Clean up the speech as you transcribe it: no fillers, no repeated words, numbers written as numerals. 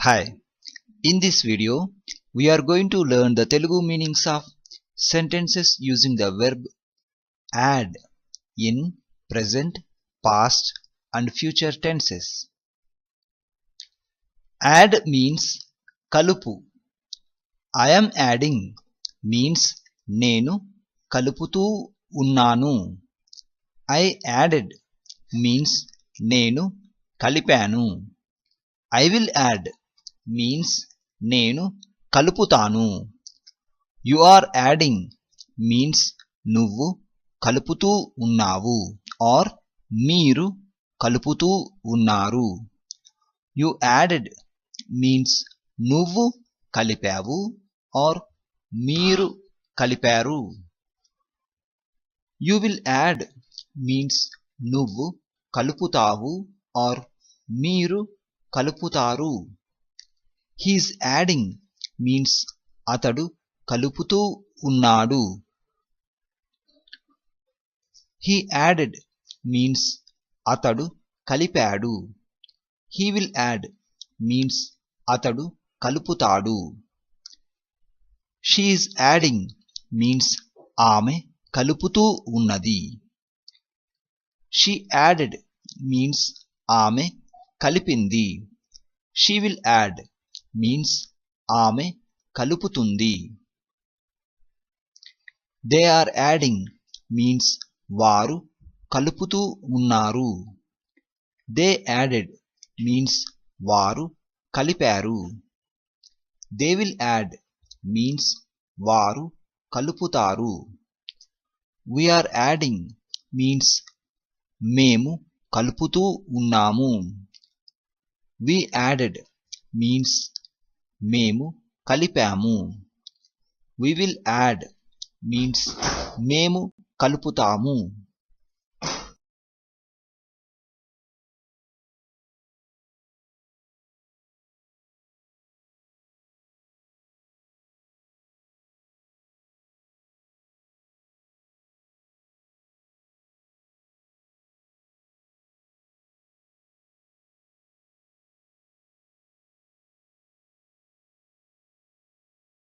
Hi, in this video we are going to learn the Telugu meanings of sentences using the verb add in present, past and future tenses. Add means kalupu. I am adding means nenu kaluputu unnanu. I added means nenu kalipanu. I will add means నేను కలుపుతాను. You are adding means నువ్వు కలుపుతూ ఉన్నావు or మీరు కలుపుతూ ఉన్నారు. You added means నువ్వు కలిపావు or మీరు కలిపారు. You will add means నువ్వు కలుపుతావు or మీరు కలుపుతారు. He is adding means అతడు కలుపుతూ ఉన్నాడు. He added means అతడు కలిపాడు. He will add means అతడు కలుపుతాడు. She is adding means ఆమె కలుపుతూ ఉన్నది. She added means ఆమె కలిపింది. She will add means ఆమె కలుపుతుంది. They are adding means వారు కలుపుతూ ఉన్నారు. They added means వారు కలిపారు. They will add means వారు కలుపుతారు. We are adding means మేము కలుపుతూ ఉన్నాము. We added means మేము కలిపాము. We will add means మేము కలుపుతాము.